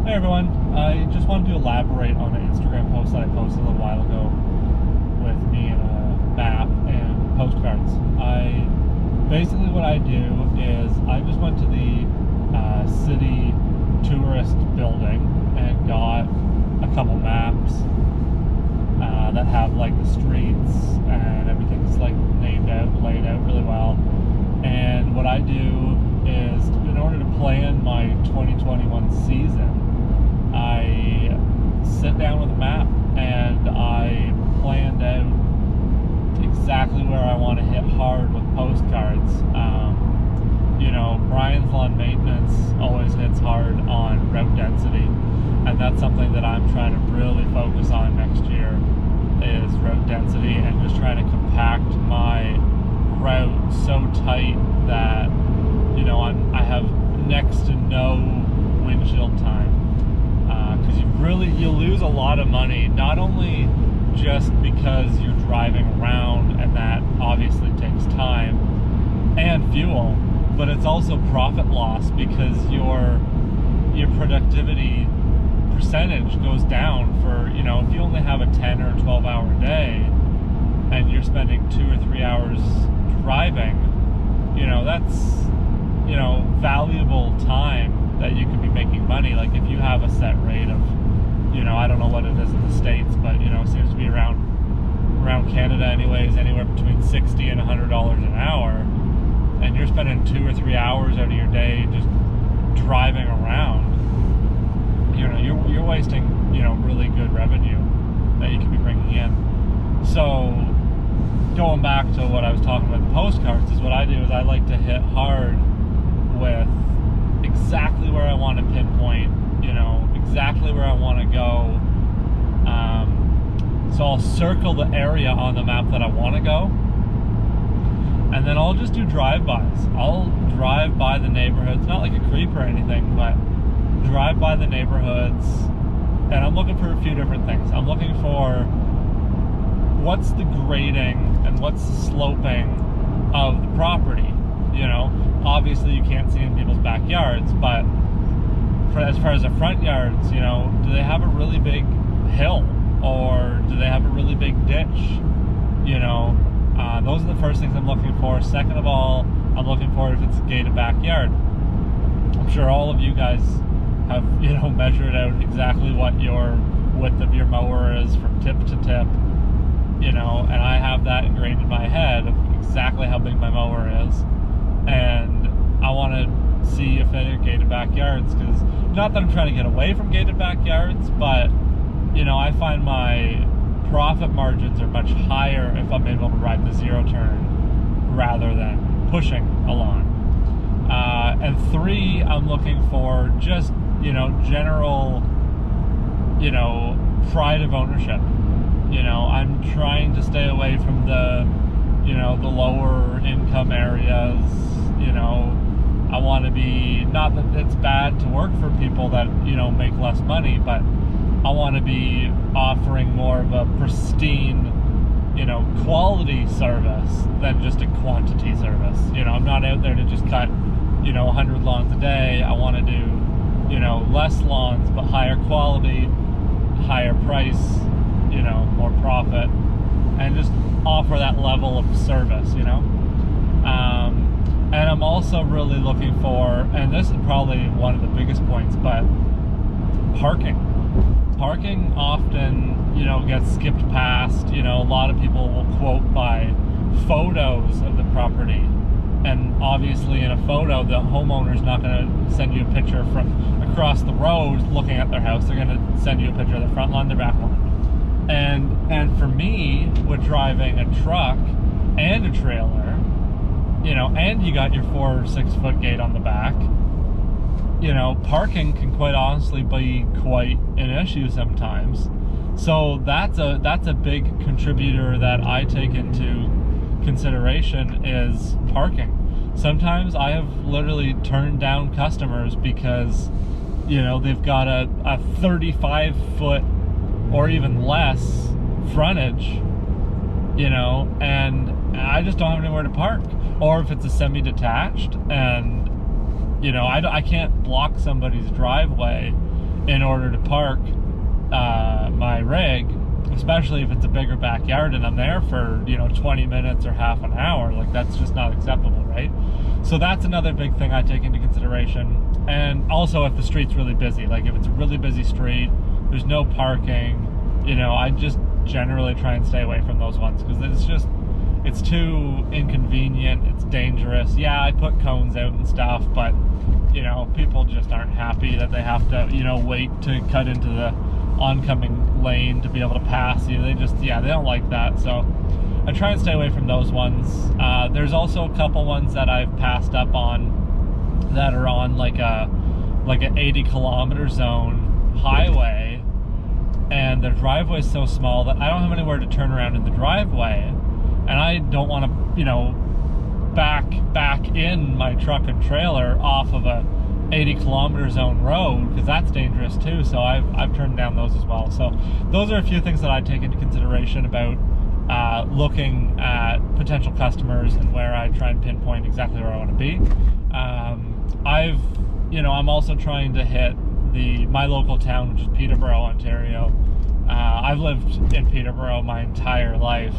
Hey everyone, I just wanted to elaborate on an Instagram post that I posted a little while ago with me and a map and postcards. Basically what I do is I just went to the city tourist building and got a couple maps that have like the streets and everything's like laid out really well. And what I do is, in order to plan my 2021 season, I sit down with a map and I planned out exactly where I want to hit hard with postcards. Brian's Lawn Maintenance always hits hard on route density, and that's something that I'm trying to really focus on next year, is route density, and just trying to compact my route so tight that I have next to no windshield time, because you lose a lot of money, not only just because you're driving around and that obviously takes time and fuel, but it's also profit loss because your productivity percentage goes down for, if you only have a 10 or 12 hour day and you're spending 2 or 3 hours driving, that's valuable time that you could be making money. Like if you have a set rate of, I don't know what it is in the States, but it seems to be around Canada anyways, anywhere between $60 and $100 an hour, and you're spending 2 or 3 hours out of your day just driving around, you're wasting really good revenue that you could be bringing in. So going back to what I was talking about, the postcards, is what I do is I like to hit hard with exactly where I want to pinpoint, exactly where I want to go. So I'll circle the area on the map that I want to go, and then I'll just do drive-bys. I'll drive by the neighborhoods, not like a creep or anything, but drive by the neighborhoods, and I'm looking for a few different things. I'm looking for what's the grading and what's the sloping of the property. Obviously you can't see in people's backyards, but as far as the front yards, do they have a really big hill, or do they have a really big ditch? Those are the first things I'm looking for. Second of all, I'm looking for if it's a gated backyard. I'm sure all of you guys have, measured out exactly what your width of your mower is from tip to tip, and I have that ingrained in my head of exactly how big my mower is, and I want to see if they're gated backyards, because not that I'm trying to get away from gated backyards, but I find my profit margins are much higher if I'm able to ride the zero turn rather than pushing a lawn. And 3, I'm looking for just general pride of ownership. I'm trying to stay away from the the lower income areas. I want to be, not that it's bad to work for people that make less money, but I want to be offering more of a pristine quality service than just a quantity service. I'm not out there to just cut 100 lawns a day. I want to do less lawns but higher quality, higher price, more profit, and just offer that level of service. And I'm also really looking for, and this is probably one of the biggest points, but parking often gets skipped past. A lot of people will quote by photos of the property, and obviously in a photo the homeowner's not going to send you a picture from across the road looking at their house. They're going to send you a picture of the front lawn, their back lawn. And for me, with driving a truck and a trailer, and you got your 4 or 6 foot gate on the back, parking can quite honestly be quite an issue sometimes. So that's a big contributor that I take into consideration, is parking. Sometimes I have literally turned down customers because they've got a 35 foot or even less frontage, and I just don't have anywhere to park. Or if it's a semi-detached and I can't block somebody's driveway in order to park my rig, especially if it's a bigger backyard and I'm there for 20 minutes or half an hour. Like, that's just not acceptable, right? So that's another big thing I take into consideration. And also if the street's really busy, like if it's a really busy street, there's no parking, I just generally try and stay away from those ones, because it's too inconvenient, it's dangerous. Yeah, I put cones out and stuff, but people just aren't happy that they have to wait to cut into the oncoming lane to be able to pass you. They don't like that. So I try and stay away from those ones. There's also a couple ones that I've passed up on that are on like an 80 kilometer zone highway, and their driveway is so small that I don't have anywhere to turn around in the driveway, and I don't want to back in my truck and trailer off of a 80 kilometer zone road, because that's dangerous too. So I've turned down those as well. So those are a few things that I take into consideration about looking at potential customers and where I try and pinpoint exactly where I want to be. I'm also trying to hit my local town, which is Peterborough, Ontario. I've lived in Peterborough my entire life,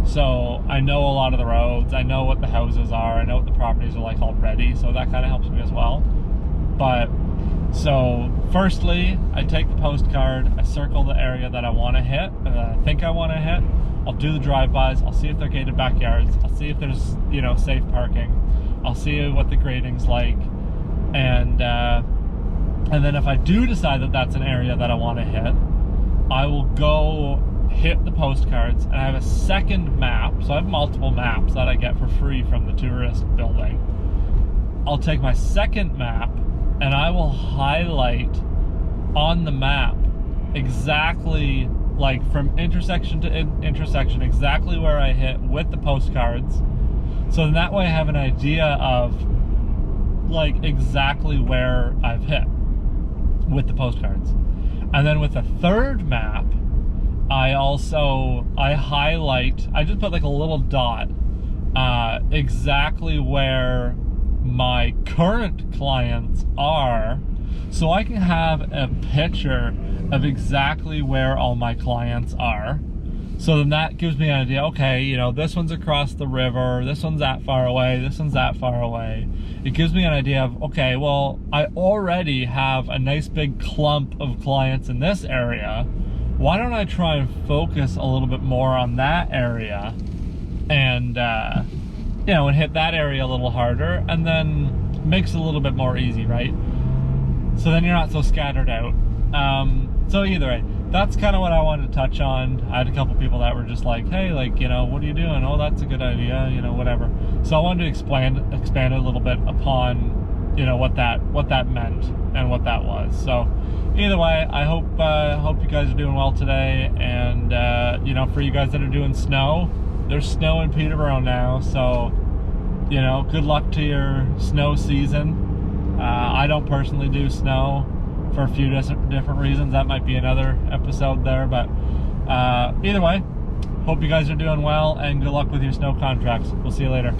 so I know a lot of the roads, I know what the houses are, I know what the properties are like already, so that kind of helps me as well. But so firstly, I take the postcard, I circle the area that I want to hit, that I think I want to hit. I'll do the drive-bys, I'll see if they're gated backyards, I'll see if there's safe parking, I'll see what the grading's like, and then if I do decide that that's an area that I want to hit, I will go hit the postcards, and I have a second map. So I have multiple maps that I get for free from the tourist building. I'll take my second map and I will highlight on the map exactly, like from intersection to intersection, exactly where I hit with the postcards. So in that way I have an idea of like exactly where I've hit with the postcards. And then with the third map, I highlight, I just put like a little dot exactly where my current clients are, so I can have a picture of exactly where all my clients are. So then that gives me an idea, okay, this one's across the river, this one's that far away, this one's that far away. It gives me an idea of, okay, well, I already have a nice big clump of clients in this area. Why don't I try and focus a little bit more on that area and, and hit that area a little harder, and then makes it a little bit more easy, right? So then you're not so scattered out. So either way, that's kind of what I wanted to touch on. I had a couple people that were just like, hey, like, what are you doing? Oh, that's a good idea, whatever. So I wanted to expand a little bit upon, what that meant and what that was. So either way, I hope you guys are doing well today. And, for you guys that are doing snow, there's snow in Peterborough now. So, good luck to your snow season. I don't personally do snow for a few different reasons. That might be another episode there, but either way, hope you guys are doing well, and good luck with your snow contracts. We'll see you later.